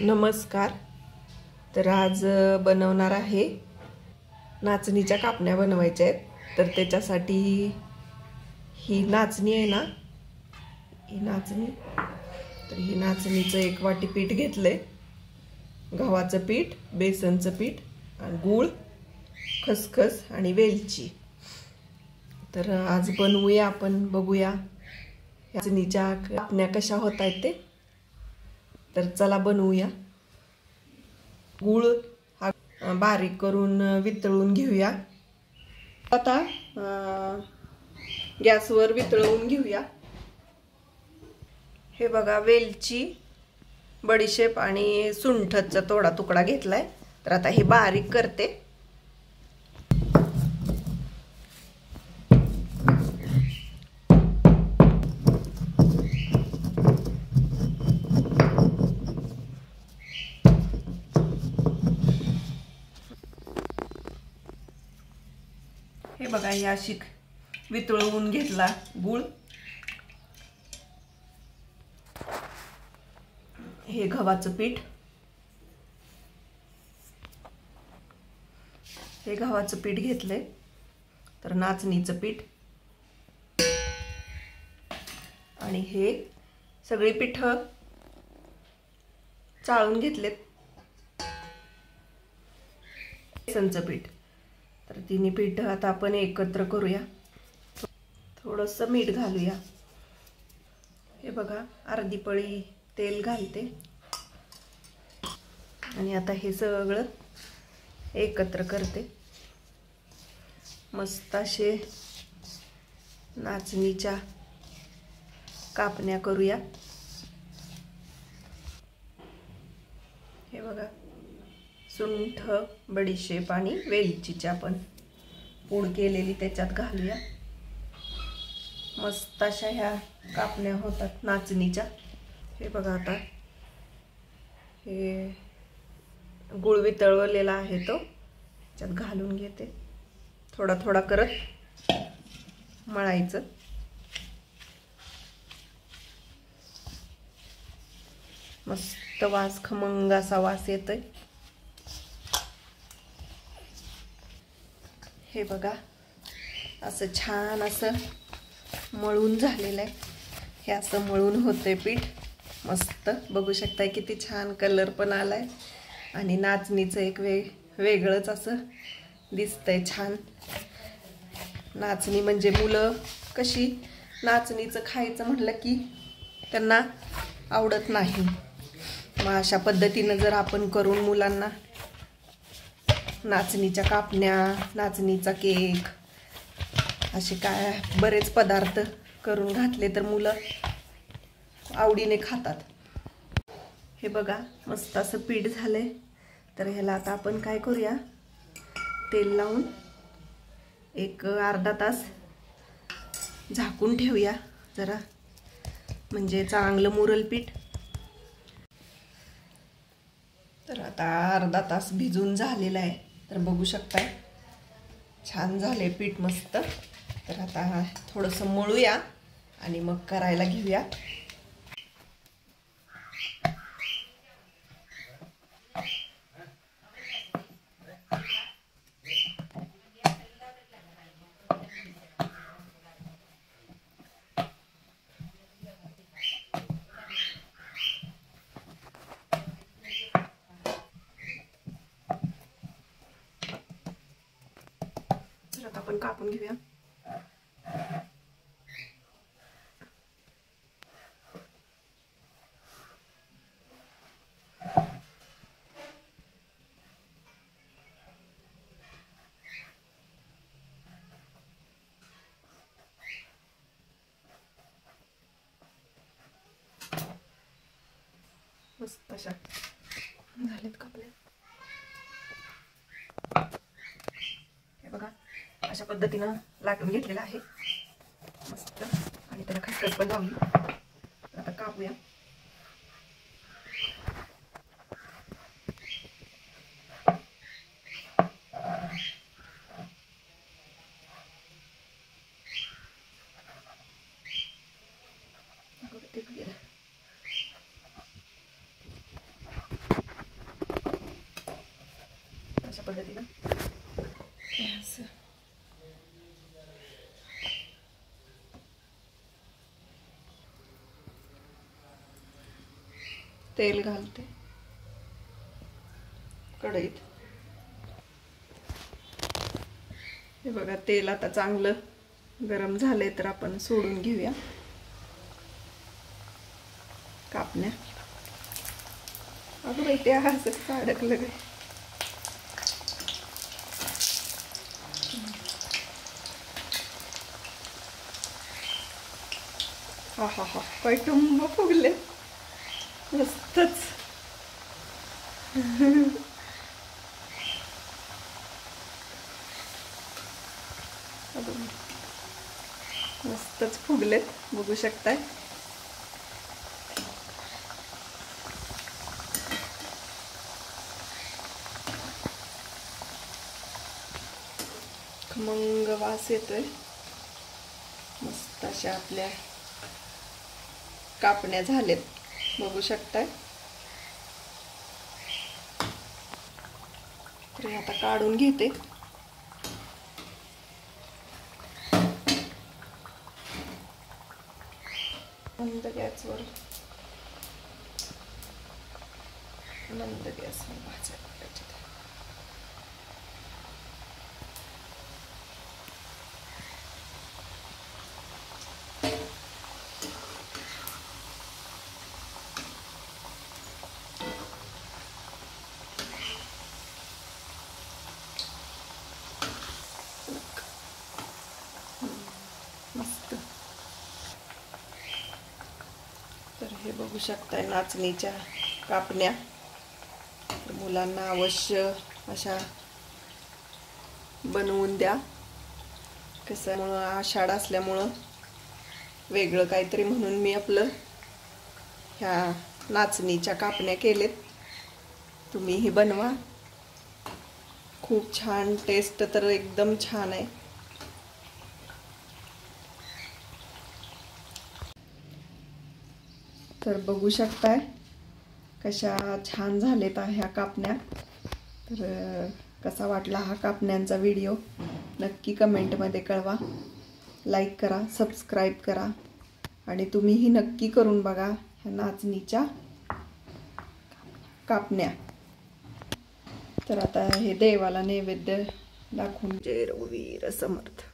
नमस्कार. तर आज बनवणार आहे नाचणीच्या कापण्या बनवायच्या आहेत. तर त्याच्यासाठी ही नाचणी आहे ना, ही नाचणी, तर ही नाचणीचं 1 वाटी पीठ घेतलंय. गव्हाचं पीठ, बेसनचं पीठ आणि गूळ, खसखस आणि वेलची. तर आज बनवूया, आपण बघूया नाचणीच्या कापण्या कशा होत आहेत ते. तर चला बनवूया. गूळ हा बारीक करून वितळून घेऊया. आता गॅसवर वितळवून घेऊया. हे बघा, वेलची, बडीशेप आणि सुंठचा थोडा तुकडा घेतलाय. तर आता हे बारीक करते. हे बघा, हे अशी वितळवून घेतला गूळ. हे गव्हाचं पीठ, हे गव्हाचं पीठ घेतलंय. तर नाचणीचं पीठ आणि हे सगळी पीठ चाळून घेतलेत. बेसनचं पीठ. तर तिन्ही पीठ आता आपण एकत्र करूया. थोडंसं मीठ घालूया. हे बघा, अर्धी पळी तेल घालते आणि आता हे सगळं एकत्र करते. मस्त असे नाचणीच्या कापण्या करूया. हे बघा, सुंठ, बडीशेप आणि वेलचीची आपण पूड केलेली त्याच्यात घालूया. मस्त अशा ह्या कापण्या होतात नाचणीच्या. हे बघा, आता हे गूळ वितळवलेला आहे तो त्याच्यात घालून घेते. थोडा थोडा करत मळायचं. मस्त वास, खमंग असा वास येतोय. हे बघा, असं छान असं मळून झालेलं आहे. हे असं मळून होतंय पीठ. मस्त बघू शकताय, किती छान कलर पण आलाय आणि नाचणीचं एक वेगळंच असं दिसतंय छान. नाचणी म्हणजे मुलं कशी नाचणीचं खायचं म्हटलं की त्यांना आवडत नाही. मग अशा पद्धतीनं जर आपण करून मुलांना नाचणीच्या कापण्या, नाचणीचा केक, असे काय बरेच पदार्थ करून घातले तर मुलं आवडीने खातात. हे बघा, मस्त असं पीठ झालंय. तर ह्याला आता आपण काय करूया, तेल लावून एक अर्धा तास झाकून ठेवूया जरा, म्हणजे चांगलं मुरल पीठ. तर आता अर्धा तास भिजून झालेला आहे. तर बघू शकताय, छान झाले पीठ मस्त. तर आता थोडंसं मळूया आणि मग करायला घेऊया. तर आता आपण कापून घेऊया. मस्त अशा झालेत कापल्या. हे बघा, अशा पद्धतीनं लाटून घेतलेलं आहे मस्त. आणि त्याला खसखस पण लावली. आता कापूया. पद्धतीनं असं तेल घालते कढईत. हे बघा तेल आता चांगलं गरम झाले तर आपण सोडून घेऊया कापण्या. अगं बाई ते असं अडकलं गे. हा हा हा काय टुंब फुगले मस्तच. मस्तच फुगलेत बघू शकताय. खमंग वास येतोय. मस्त अशा आपल्या कापण्या झालेत बघू शकताय. तर आता काढून घेते. मंद गॅसवर भाजायला पाहिजे. मस्त. तर हे बघू शकताय नाचणीच्या कापण्या. मुलांना अवश्य अशा बनवून द्या. कसं आषाढ असल्यामुळं वेगळं काहीतरी म्हणून मी आपलं ह्या नाचणीच्या कापण्या केलेत. तुम्हीही बनवा. खूप छान टेस्ट तर एकदम छान आहे. तर बघू शकताय कशा छान झालेत ह्या कापण्या. तर कसा वाटला हा कापण्यांचा व्हिडिओ नक्की कमेंटमध्ये कळवा. लाईक करा, सबस्क्राईब करा आणि तुम्हीही नक्की करून बघा ह्या नाचणीच्या कापण्या. तर आता हे देवाला नैवेद्य दाखवून. जय रघुवीर समर्थ.